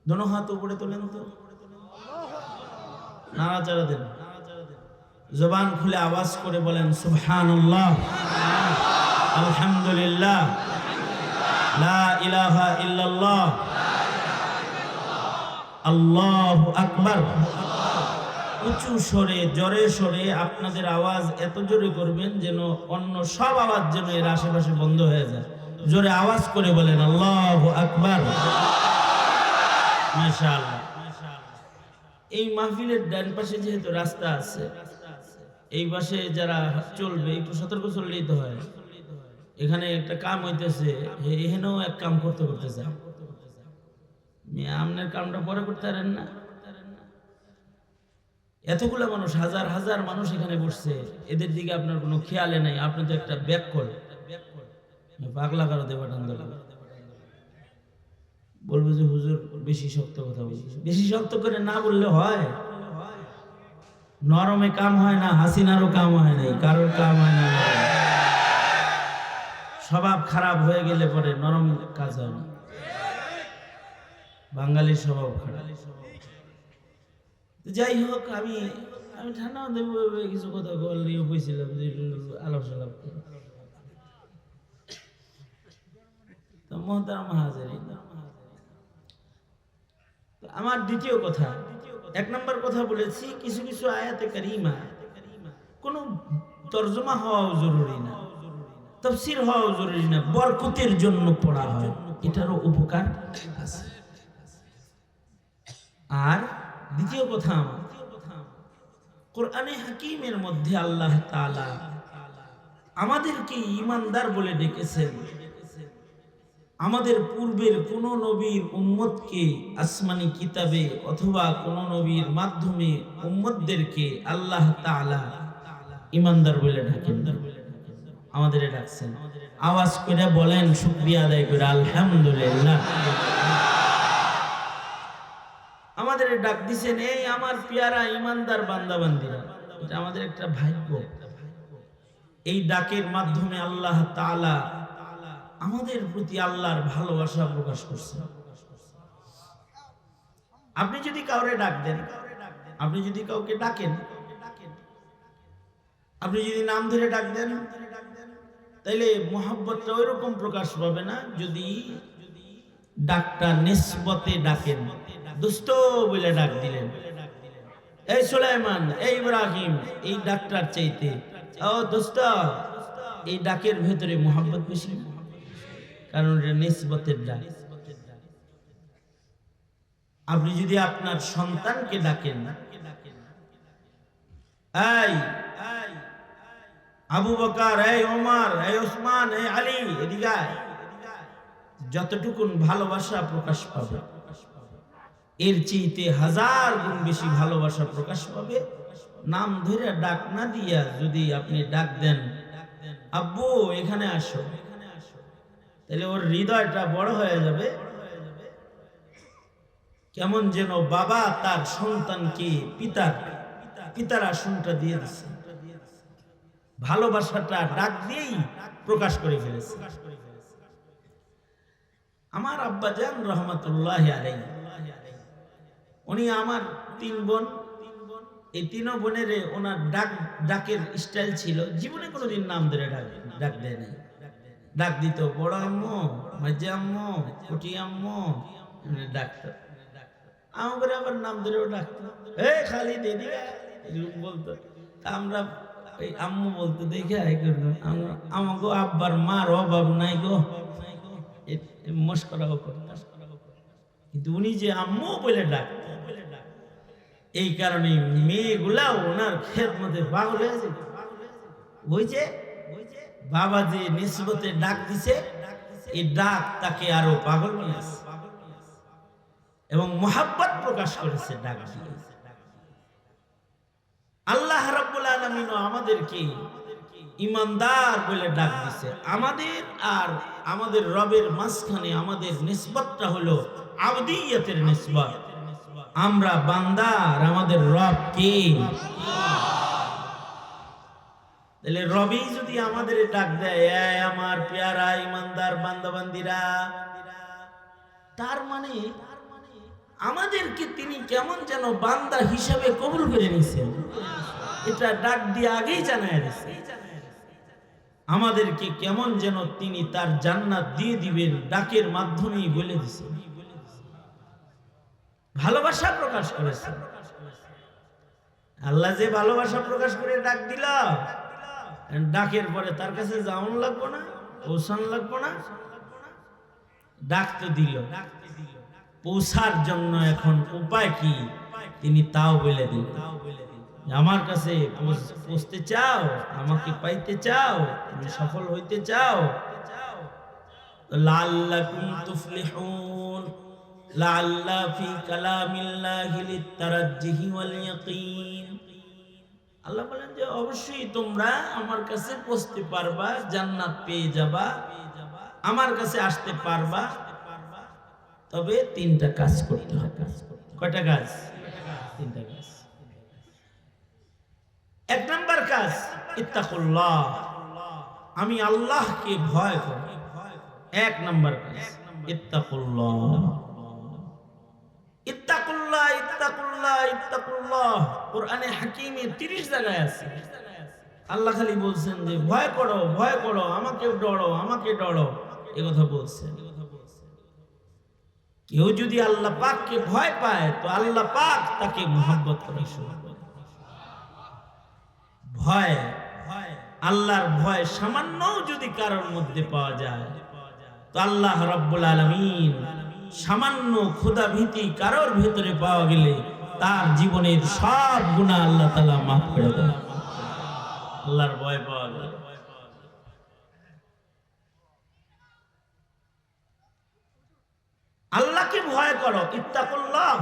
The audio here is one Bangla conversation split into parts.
दोनों हाथ ऊपर তোলেন তো, নাড়াচাড়া দেন, জবান খুলে আওয়াজ করে বলেন সুবহানাল্লাহ, আলহামদুলিল্লাহ, লা ইলাহা ইল্লাল্লাহ, আল্লাহু আকবার। উঁচু স্বরে, জোরে সরে আপনাদের আওয়াজ এত জোরে করবেন যেন অন্য সব আওয়াজ যেন এর আশেপাশে বন্ধ হয়ে যায়। জোরে আওয়াজ করে বলেন আল্লাহু আকবার। মাশাআল্লাহ। এই মাহফিলের ডান পাশে যেহেতু রাস্তা আছে, এই পাশে যারা চলবে একটু সতর্ক চললেই তো হয়। এখানে একটা কাম হইতেছে, এখানেও এক কাম করতে করতে যায়। আপনার কামটা পরে করতে পারেন না? এতগুলো মানুষ, হাজার হাজার মানুষ এখানে বসছে, এদের দিকে আপনার কোনো খেয়ালে নাই। আপনি তো একটা ব্যাক করে পাগলা কারো দেবাটান বলবো যে হুজুর বেশি শক্ত কথা বলছে। বেশি শক্ত করে না বললে হয়? নরমে কাম হয় না, হাসিনারও কাম হয় নাই, কারোর কাম হয় না। স্বভাব খারাপ হয়ে গেলে পরে নরম কাজ হয় না। বাঙালির স্বভাব খারাপ। যাই হোক, আমি ঠান্ডা দেবো কিছু কথা বললে বলছিলাম যে আলাপ সালাপ তো মোহতারাম হাজিরিন। আমার দ্বিতীয় কথা, এক নম্বর কথা বলেছি কিছু কিছু আয়াতে কারিমা কোনো তরজমা হওয়াও জরুরি না, তাফসীর হওয়াও জরুরি না, বরকতের জন্য পড়া হয়, এটারও উপকার আছে। আর দ্বিতীয় কথা, কোরআনে হাকিমের মধ্যে আল্লাহ তাআলা আমাদেরকে ঈমানদার বলে ডেকেছেন। আমাদের পূর্বের কোন নবীর উম্মতকে আসমানি কিতাবে অথবা কোন নবীর মাধ্যমে উম্মতদেরকে আল্লাহ তাআলা ঈমানদার বলে ডাকেন, আমাদের ডাকছেন। আওয়াজ করে বলেন, শুকরিয়া আদায় করে আলহামদুলিল্লাহ। আমাদের ডাক দিছেন, এই আমার পেয়ারা ঈমানদার বান্দা বান্দিরা। এটা আমাদের একটা ভাগ্য। এই ডাকের মাধ্যমে আল্লাহ তাআলা আমাদের প্রতি আল্লাহর ভালোবাসা প্রকাশ করছে। আপনি যদি কাউরে ডাক দেন, আপনি যদি কাউকে ডাকেন, আপনি যদি নাম ধরে ডাক দেন, তাইলে মহব্বতটা ওইরকম প্রকাশ পাবে না যদি ডাকটা নিসবতে ডাকেন। দোস্ত বলে ডাক দিলেন, এই সুলাইমান, এই ইব্রাহিম, এই ডাকটার চাইতে ও দোস্ত, এই ডাকের ভেতরে মহব্বত বেশি, কারণ এটা নিসবতের ডাক। আপনি যদি আপনার সন্তানকে ডাকেন, এই আবু বকর, এই ওমর, এই ওসমান, এই আলী, এদিকে যতটুকুন ভালোবাসা প্রকাশ পাবে, এর চেয়ে হাজার গুণ বেশি ভালোবাসা প্রকাশ পাবে নাম ধরে ডাক না দিয়া যদি আপনি ডাক দেন, আব্বু এখানে আসো, তাহলে ওর হৃদয়টা বড় হয়ে যাবে। কেমন যেন বাবা তার সন্তানকে পিতার আসনটা দিয়ে দিচ্ছে, ভালোবাসাটা ডাক দিয়েই প্রকাশ করে ফেলেছে। আমার আব্বা জান রহমাতুল্লাহি আলাইহি, উনি আমার 3 বোন, এই 3 বোনের ওনার ডাকের স্টাইল ছিল, জীবনে কোনোদিন নাম ধরে ডাক দেয় নাই। ডাক দিত বড় আম্মু, মাঝে আম্মু, কুটি আম্মু, ডাকতো। আমাকে আবার নাম ধরেও ডাকতো, এই খালিদ এদিকে বলতো। আমরা এই আম্মু বলতো দেখে আমাকে আব্বার মার অভাব নাই গো, মস্করাও করতাম। কিন্তু উনি যে আম্মু বলে ডাকতো, এই কারণে মেয়েগুলা ওনার খেদমতে পাগল হয়ে যেত। ওই যে বাবা যে নিসবতে ডাক দিছে, এই ডাক তাকে আরো পাগল বানিয়েছে এবং মুহাব্বত প্রকাশ করেছে ডাক দিয়ে। আল্লাহ রাব্বুল আলামিন আমাদেরকে ঈমানদার বলে ডাক দিছে। আমাদের আর আমাদের রবের মাঝখানে আমাদের নিসবতটা হলো আবদিয়তের নিসবত। আমরা বান্দা আর আমাদের রব কে? তাহলে রবি যদি আমাদের ডাক দেয়, এই আমার পেয়ারা ঈমানদার বান্দা বান্দিরা, তার মানে আমাদেরকে তিনি কেমন যেন বান্দা হিসাবে কবুল করে নিছেন, এটা ডাক দিয়ে আগেই জানায় দিয়েছে। আমাদেরকে কেমন যেন তিনি তার জান্নাত দিয়ে দিবেন ডাকের মাধ্যমেই বলে দিয়েছেন। ভালোবাসা প্রকাশ করেছেন। আল্লাহ যে ভালোবাসা প্রকাশ করে ডাক দিল, ডাকের পরে তার কাছে যাওয়ান লাগবো না, পৌঁছান লাগবো না, ডাক তো দিল। পৌঁছার জন্য এখন উপায় কি তিনি তাও বলে দিল। আমার কাছে পৌঁছতে চাও, আমাকে পাইতে চাও, তুমি সফল হইতে চাও, লাআল্লাকুম তুফলিহুন। লাআল্লা ফি কালামিল্লাহি লিতারাজ্জিহি ওয়াল ইয়াকিন। আল্লাহ বলেন যে অবশ্যই তোমরা আমার কাছে পৌঁছতে পারবা, জান্নাত পেয়ে যাবা, আমার কাছে আসতে পারবা, তবে তিনটা কাজ করতে হবে। কয়টা কাজ? তিনটা কাজ। এক নাম্বার কাজ ইত্তাকুল্লাহ, আমি আল্লাহকে ভয় করি। এক নাম্বার কাজ ইত্তাকুল্লাহ। ইত্তাকুল্লাহ ইত্তাকুল্লাহ ইত্তাকুল্লাহ কোরআনে হাকিমে 30 জায়গায় আছে। আল্লাহ খালি বলছেন যে ভয় করো, ভয় করো, আমাকে ডরো, আমাকে ডরো, এই কথা বলছেন। কেউ যদি আল্লাহ পাককে ভয় পায় তো আল্লাহ পাক তাকে মহব্বত করে শুরু করে। ভয়, আল্লাহর ভয় সামান্য যদি কারোর মধ্যে পাওয়া যায় তো আল্লাহ রাব্বুল আলামিন সামান্য খোদা ভীতি কারোর ভিতরে পাওয়া গেলে তার জীবনের সব গুনাহ আল্লাহ তাআলা মাফ করে দেন। আল্লাহর ভয় পাওয়া গেলে। আল্লাহকে ভয় করো, ইত্তাকুল্লাহ,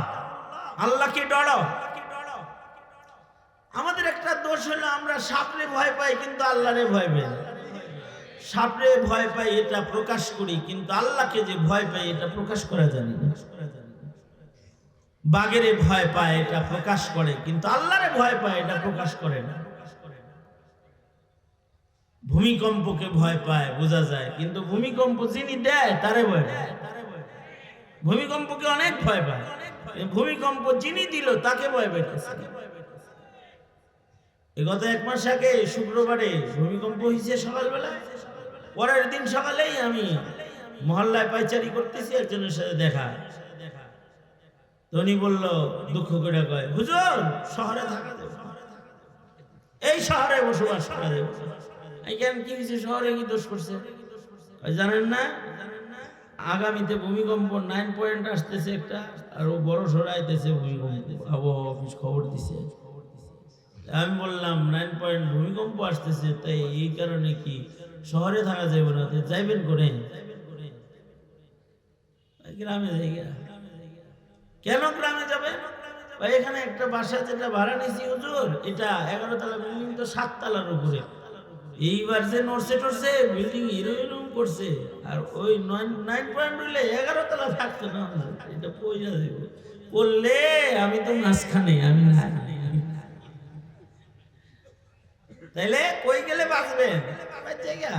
আল্লাহকে ডরো। আমাদের একটা দোষ হলো আমরা সাপরে ভয় পাই কিন্তু আল্লাহরে ভয় পাই না। সাপরে ভয় পাই এটা প্রকাশ করি কিন্তু আল্লাহকে যে ভয় পাই এটা প্রকাশ করা জানি না। বাঘেরে ভয় পায় এটা প্রকাশ করে কিন্তু আল্লাহরে ভয় পায় এটা প্রকাশ করে না। ভূমিকম্পকে ভয় পায় বোঝা যায় কিন্তু ভূমিকম্প যিনি দেয় তারে ভয় পায়। ভূমিকম্পকে অনেক ভয় পায়, ভূমিকম্প যিনি দিল তাকে ভয় পাইতেছে। গত 1 মাস আগে শুক্রবারে ভূমিকম্প হয়েছে সকালবেলা। পরের দিন সকালেই আমি মহল্লায় পাইচারি করতেছি, একজনের সাথে দেখা। উনি বলল দুঃখ করে কয়, হুজুর শহরে থাকা যাবে, এই শহরে বসবাস করা যাবে। কেন কি হয়েছে, শহরে কি দোষ করছে? জানেন না আগামীতে ভূমিকম্প 9 পয়েন্ট আসতেছে একটা, আর ও বড় সড় আইতেছে ভূমিকম্প। আবহাওয়া অফিস খবর দিছে। আমি বললাম 9 পয়েন্ট ভূমিকম্প আসতেছে, তাই এই কারণে কি শহরে থাকা যাবে না? যাইবেন করে গ্রামে জায়গা। কেন গ্রামে যাবে? এখানে একটা বাসা যেটা ভাড়া নিয়েছি হুজুর, এটা 11 তলা বিল্ডিং, তো 7 তলার উপরে। এইবার যে নড়ছে টরছে বিল্ডিং এরকম করছে, আর ওই 9 পয়েন্ট হইলে 11 তলা থাকতো না। এটা পয়সা দেব বললে আমি তো মাঝখানে, আমি না। তাইলে কই গেলে বাঁচবেন? জায়গা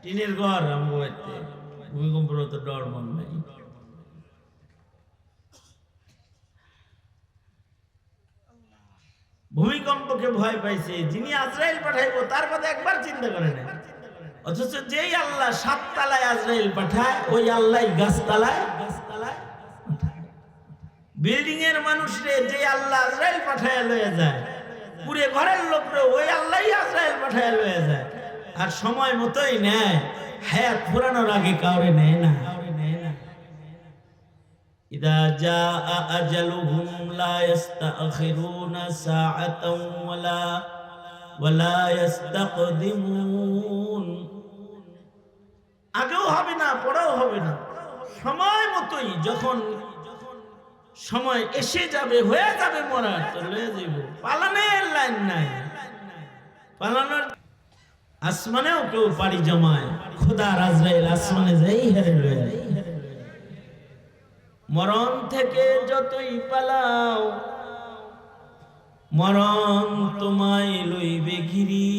টিনের ঘর, ভূমিকম্পের তো ডর মন নাই। ভূমিকম্পকে ভয় পাইছে যিনি আজরাইল পাঠাইবো তার কথা একবার চিন্তা করে না। অথচ যেই আল্লাহ 7 তলায় আজরাইল পাঠায় ওই আল্লাহ গাছতলায় বিল্ডিং এর মানুষরে যে আল্লাহ আজরাইল পাঠায় লয়ে যায়, পুরে ঘরের লোকরে ওই আল্লাহই আজরাইল পাঠায় লয়ে যায়। আর সময় মতোই নেয়, হায়াত ফুরানোর আগে কাউরে নেয় না। ইদা জাআ আজালুহুম লা ইস্তাখিরুনা সাআতান ওয়ালা ইস্তাকদিমুন। আগেও হবে না, পরেও হবে না, সময় মতোই যখন সময় এসে যাবে, হয়ে যাবে মরা, তো লয়ে যাইব। পালানের লাইন নাই, পালানোর। আসমানেও কেউ পাড়ি জমায়, খোদা আজরাইল আসমানে যাই হেরে লয়ে যায়। মরণ থেকে যতই পালাও মরণ তোমায় লইবে ঘিরি,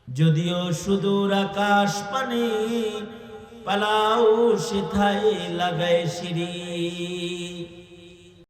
যদিও সুদূর আকাশ পানে পালাও সেথায় লাগায় সিঁড়ি।